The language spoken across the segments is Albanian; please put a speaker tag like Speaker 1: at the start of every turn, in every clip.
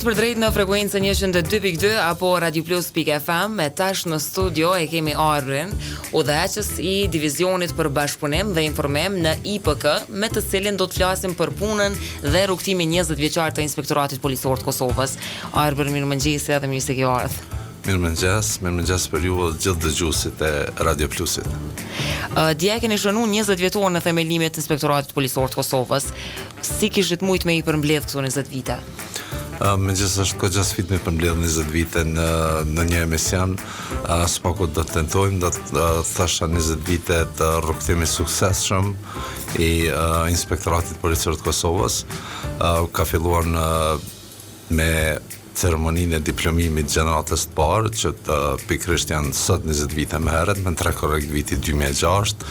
Speaker 1: për drejt në frekuencën 102.2 apo radioplus.fm. Me tash në studio e kemi Arbërin, udhëheqës i divizionit për bashkëpunim dhe informim në IPK, me të cilin do të flasim për punën dhe rrugtimin 20 vjeçar të Inspektoratit Policor të Kosovës. Arbër, mirëmëngjesi dhe mirë se ke ardhur.
Speaker 2: Mirëmëngjes për ju dhe gjithë dëgjuesit e Radio Plusit.
Speaker 1: Dje keni shënuar 20 vjetor në themelimit të Inspektoratit Policor të Kosovës. Si kishit mujt me i përmbledh këto 20 vite?
Speaker 2: Mëngjes është kohë sfidë me përmbledh 20 vite në një emision. S'paku do të tentojmë, do të thasha 20 vite të rrugtimit suksesshëm i Inspektoratit Policor të Kosovës. Ka filluar me ceremoninë e diplomimit gjeneratës të parë, që pikërisht janë sot 20 vite më herët, me 3 korrekt viti 2006.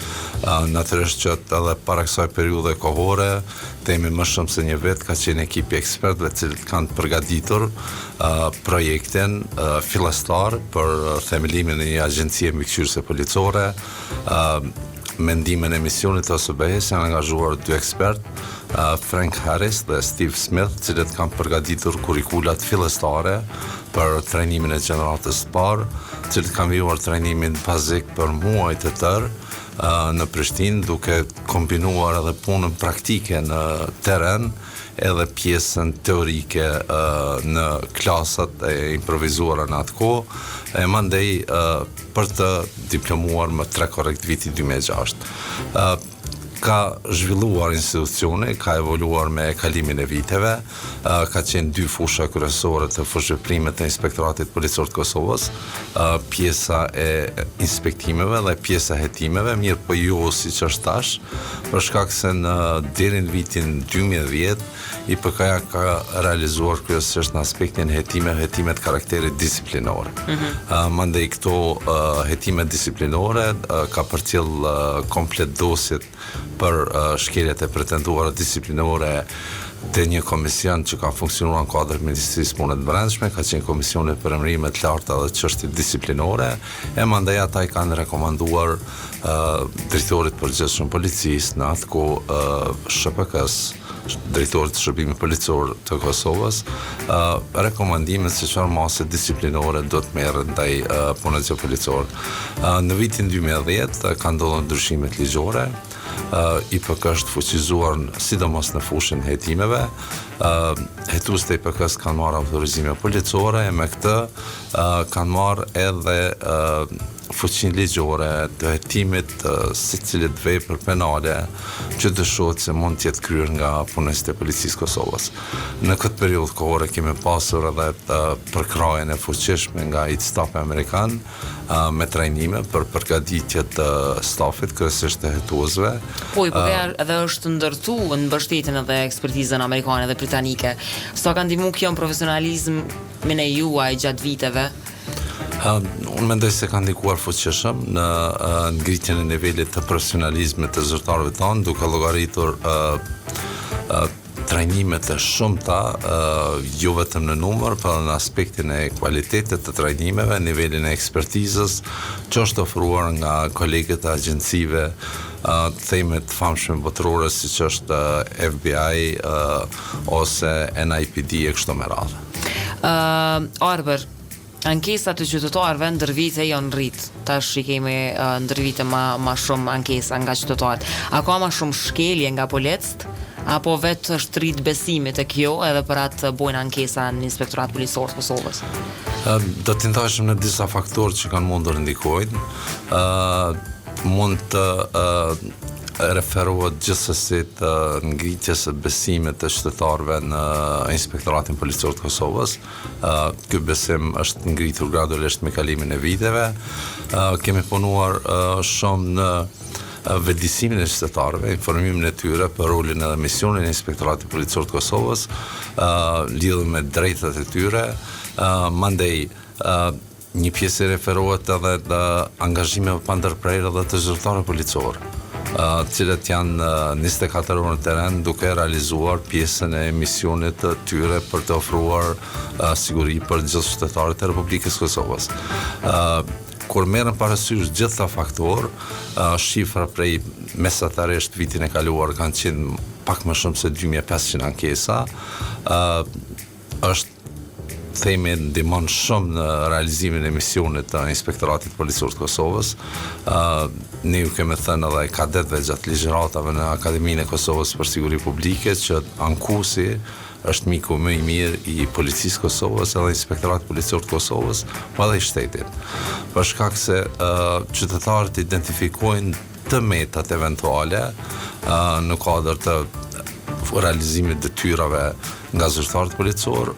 Speaker 2: Natyrisht që edhe para kësaj periudhe kohore, temi më shumë se një vit, ka qenë ekipi ekspertëve të cilët kanë përgatitur projektin fillestar për themelimin e një agjencie mbikëqyrëse policore. Me ndihmën e misionit të OSBE-s janë angazhuar 2 ekspertë, Frank Harris dhe Steve Smith, cilët kanë përgatitur kurrikulat fillestare për trajnimin e gjeneratës së parë, cilët kanë vijuar trajnimin bazik për muaj të tërë në Prishtinë, duke kombinuar edhe punën praktike në terren, edhe pjesën teorike në klasat e improvizuara në atë kohë, e mandej për të diplomuar më 3 korrekt viti 2006. Ka zhvilluar institucioni, ka evoluar me kalimin e viteve, ka qenë 2 fusha kryesore të fushëveprimet të Inspektoratit Policor të Kosovës, pjesa e inspektimeve dhe pjesa e hetimeve, mirë po jo siç është tash, për shkak se deri në vitin 2010 IPK-ja ka realizuar kryesisht në aspektin hetimet karakterit disiplinor. Mandej këto hetimet disiplinore ka përcjell komplet dosjet për shkeljet e pretenduara disiplinore të një komision që ka funksionuar në kuadër Ministrisë të Punëve të Brendshme, ka qenë komisione për emërime të larta dhe çështje disiplinore, e mandej ata i kanë rekomanduar drejtorit përgjithshëm policisë, në atë kohë SHPK-s, drejtorit të shërbimit policor të Kosovës, rekomandimet se çfarë mase disiplinore do të merret ndaj punëtorëve policor. Në vitin 2010 ka ndodhur ndryshimet ligjore. IPK është fuqizuar sidomos në fushën e hetimeve. Hetuesit e IPK-s kanë marrë autorizime policore, e me këtë kanë marrë edhe fuqinë ligjore të hetimit secilit vepër penale që dëshohet se mund të jetë kryer nga punëtorët e policisë Kosovës. Në këtë periudhë kohore kemi pasur edhe përkrajen e fuqishme nga stafi amerikan me trajnime për përgatitje të stafit, kryesisht të hetuesve.
Speaker 1: Po, IPK-ja edhe është ndërtu në mbështetjen edhe ekspertizën amerikane dhe britanike. Sa ka ndihmuar kjo në profesionalizmin e juaj gjatë viteve?
Speaker 2: Unë mendoj se ka ndikuar fuqishëm në ngritjen e nivelit të profesionalizmit të zyrtarëve tanë, duke llogaritur trajnimet e shumta, jo vetëm në numër, por në aspektin e kualitetit të trajnimeve, nivelin e ekspertizës që është ofruar nga kolegët e agjencive theme të famshme botërore, siç është FBI ose NIPD e kështu me radhë.
Speaker 1: Arbër, ankesat të qytetarëve ndër vite janë rrit. Tash i kemi ndër vite ma shumë ankesa nga qytetarët. A ka ma shumë shkelje nga policët? Apo vetë është rrit besimi të kjo edhe për atë bojnë ankesa në Inspektorat Policor të Kosovës?
Speaker 2: Do të ndashëm në disa faktorë që kanë mundur ndikojnë. Mund të referohet gjithsesi të ngritjes së besimit të qytetarëve në Inspektoratin Policor të Kosovës. Ky besim është ngritur gradualisht me kalimin e viteve. Kemi punuar shumë në vetëdijsimin e qytetarëve, informimin e tyre për rolin edhe misionin e Inspektoratit Policor të Kosovës, lidhur me drejtat e tyre, mandej një pjesë referohet edhe të angazhimeve pa ndërprerje edhe të zyrtarëve policor, cilët janë 24 orë në terren duke realizuar pjesën e misionit të tyre për të ofruar siguri për gjithë qytetarët e Republikës Kosovës. Kur merren parasysh gjithë këta faktorë, shifra prej mesatarisht vitin e kaluar kanë qenë pak më shumë se 2500 ankesa, është themi ndihmon shumë në realizimin e misionit të Inspektoratit Policor të Kosovës. Ne ju kemi thënë edhe kadetëve gjatë ligjëratave në Akademinë e Kosovës për Siguri Publike që ankusi është miku më i mirë i Policisë Kosovës edhe Inspektorati Policor të Kosovës, po edhe i shtetit. Për shkak se qytetarët identifikojnë të metat eventuale në kuadër të realizimit detyrave nga zyrtarët policor,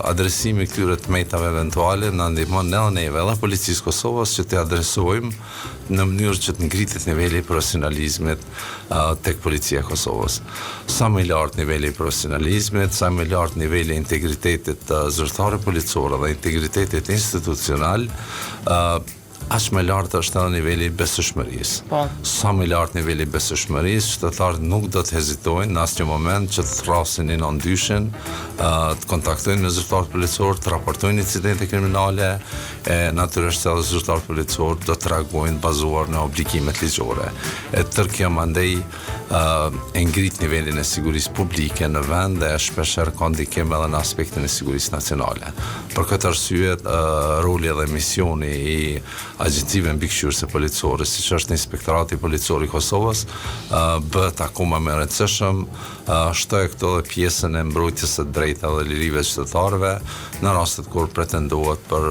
Speaker 2: adresimi këtyre të metave eventuale na ndihmon ne edhe Policisë Kosovës që të adresojmë në mënyrë që të ngritet niveli i profesionalizmit tek Policia e Kosovës. Sa më i lartë niveli i profesionalizmit, sa më i lartë niveli i integritetit të zyrtarëve policor dhe integritetit institucional, aq më lartë është edhe niveli i besueshmërisë.
Speaker 1: Po.
Speaker 2: Sa më lartë niveli i besueshmërisë, qytetarët nuk do të hezitojnë në asnjë moment që të thrasin në ndyshin, të kontaktojnë me zyrtarët policor, të raportojnë incidente kriminale, e natyrisht edhe zyrtarët policor do të reagojnë bazuar në obligimet ligjore. E tërë kjo mandej e ngrit nivelin e sigurisë publike në vend dhe shpeshherë ka ndikim edhe në aspektin e sigurisë nacionale. Për këtë arsye, roli dhe misioni i agjencive mbikëqyrëse policore, siç është Inspektorati Policor i Kosovës, bëhet akoma më rëndësishëm, shtoj këto dhe pjesën e mbrojtjes së drejtave dhe lirive të qytetarëve në rastet kur pretendohet për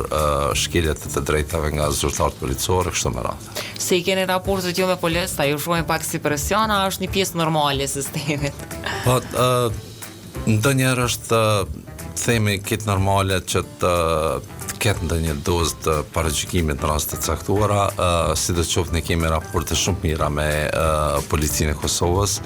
Speaker 2: shkeljet të drejtave nga zyrtarët policor e kështu me radhë.
Speaker 1: Se i keni raportet jo me policë, a ju shohin pak si presion, a është një pjesë normale e sistemit?
Speaker 2: Po, ndonjëherë është themi këtë normale që të ketë ndonjë dozë të paragjykimit në raste të caktuara, sidoqoftë ne kemi raporte shumë mira me Policinë e Kosovës,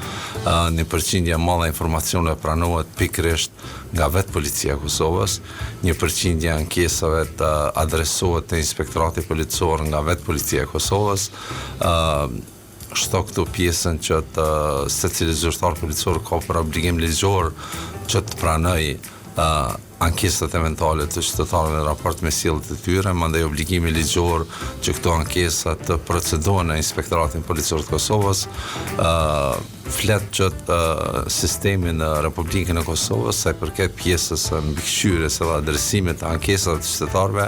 Speaker 2: një përqindje e madhe informacione pranohet pikërisht nga vetë Policia e Kosovës, një përqindje e ankesave të adresohet te Inspektorati Policor nga vetë Policia e Kosovës, shto këtu pjesën që secili zyrtar policor ka për obligim ligjor që të pranoj ankesat eventuale të qytetarëve në raport me sjelljet e tyre, mandej obligimi ligjor që këto ankesa të procedohen në Inspektoratin Policor të Kosovës, flet që sistemi në Republikën e Kosovës sa i përket pjesës së mbikëqyrjes edhe adresimit të ankesave të qytetarëve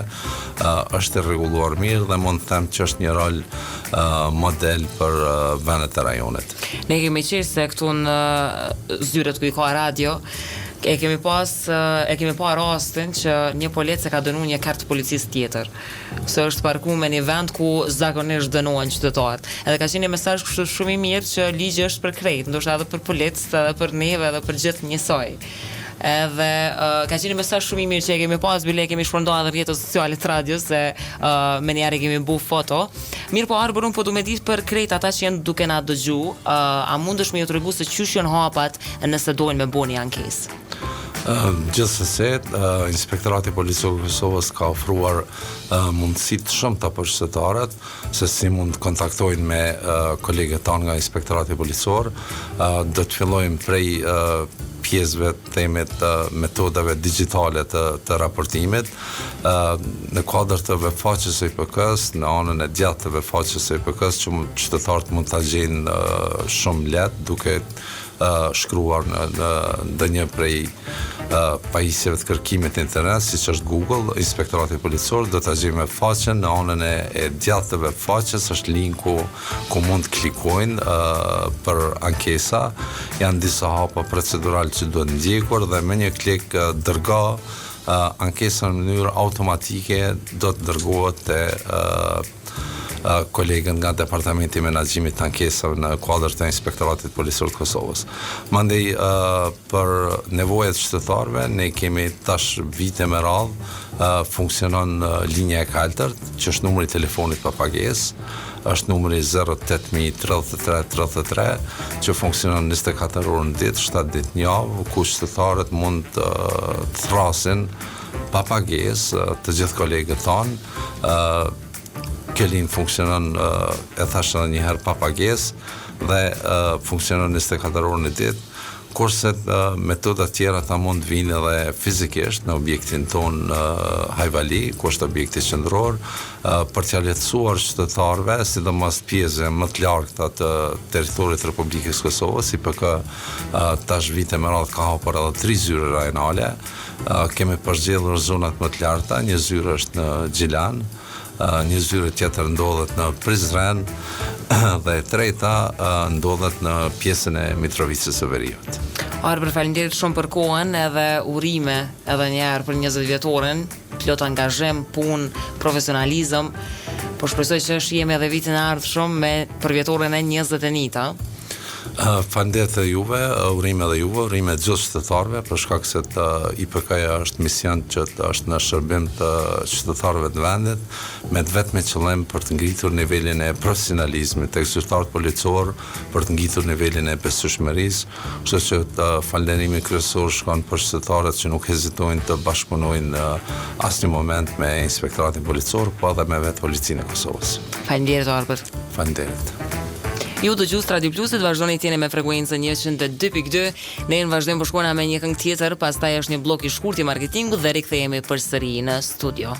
Speaker 2: është e rregulluar mirë dhe mund të them që është një rol model për vendet e rajonit.
Speaker 1: Ne kemi qenë se këtu në zyret ku i ka radio, e kemi pa rastin që një polic e ka dënuar një kart policisë tjetër. Se është parkuar në një vend ku zakonisht dënohen qytetarët. Edhe ka qenë një mesazh kështu shumë i mirë që ligji është për krejt, ndoshta edhe për policë, edhe për neve, edhe për gjithë njësoj. Edhe ka qenë një mesazh shumë i mirë që e kemi pas, bile e kemi shpërndarë edhe rrjetet sociale të radios se me njerë kemi bu foto. Mirë po Arbërun, po du me ditë për krejt ata që jenë duke na dëgju, a mundesh me ju tregu se çysh janë hapat nëse dojnë me bëni një ankesë?
Speaker 2: Gjithsesi, Inspektorati Policor të Kosovës ka ofruar mundësi të shumta për qytetarët se si mund të kontaktojnë me kolegët tanë nga Inspektorati Policor. Do të fillojmë prej pjesëve të themit metodave digjitale të raportimit në kuadër të webfaqes së IPK-s, në anën e djathtë të webfaqes së IPK-s që qytetarët mund ta gjejnë shumë lehtë duke shkruar në ndonjë prej pajisjeve të kërkimit në internet, siç është Google. Inspektorati Policor do ta gjejë me faqen në anën e djathtë të webfaqes, është linku ku mund të klikojnë për ankesa. Janë disa hapa procedurale që duhet ndjekur dhe me një klik dërgo ankesa në mënyrë automatike do të dërgohet te kolegën nga Departamenti i Menaxhimit të Ankesave në kuadër të Inspektoratit Policor të Kosovës. Mandej për nevojat e qytetarëve ne kemi tash vite me radhë funksionon linja e kaltërt, që është numri i telefonit pa pagesë, është numri 080 33 33 që funksionon 24 orë në ditë, 7 ditë në javë, ku qytetarët mund të thrasin pa pagesë të gjithë kolegët tanë. Kjo linjë funksionon, e thash edhe një herë, pa pagesë dhe funksionon 24 orë në ditë, kurse metodat tjera ta mund vinë edhe fizikisht në objektin ton Hajvali, ku është objekti qendror, për t'ia lehtësuar qytetarëve, sidomos pjesën më të largëta të territorit të Republikës Kosovës, IPK tash vite me radhë ka hapur edhe 3 zyre rajonale. Kemi përzgjedhur zonat më të larta, një zyrë është në Gjilan, një zyrë tjetër ndodhet në Prizren dhe e treta ndodhet në pjesën e Mitrovicës së Veriut.
Speaker 1: Arber, faleminderit shumë për kohën edhe urime edhe njerë për 20 vjetoren, plot angazhim, punë, profesionalizëm, po shpresoj që jemi edhe vitin e ardhshëm me për vjetoren e 21.
Speaker 2: Faleminderit edhe juve, urime edhe juve, urime gjithë qytetarëve, për shkak se IPK-ja është mision që është në shërbim të qytetarëve të vendit, me të vetmi qëllim për të ngritur nivelin e profesionalizmit tek zyrtarët policor, për të ngritur nivelin e besueshmërisë, kështu që falënderimi kryesor shkon për qytetarët që nuk hezitojnë të bashkëpunojnë asnjë moment me inspektoratin policor, po edhe me vetë Policinë e Kosovës.
Speaker 1: Faleminderit Arber.
Speaker 2: Faleminderit.
Speaker 1: Ju dëgjues Radio Plusit, vazhdoni të jeni me frekuencën 102.2. Ne vazhdojmë po shkojmë me një këngë tjetër, pastaj është një blok i shkurtë i marketingut dhe rikthehemi përsëri në studio.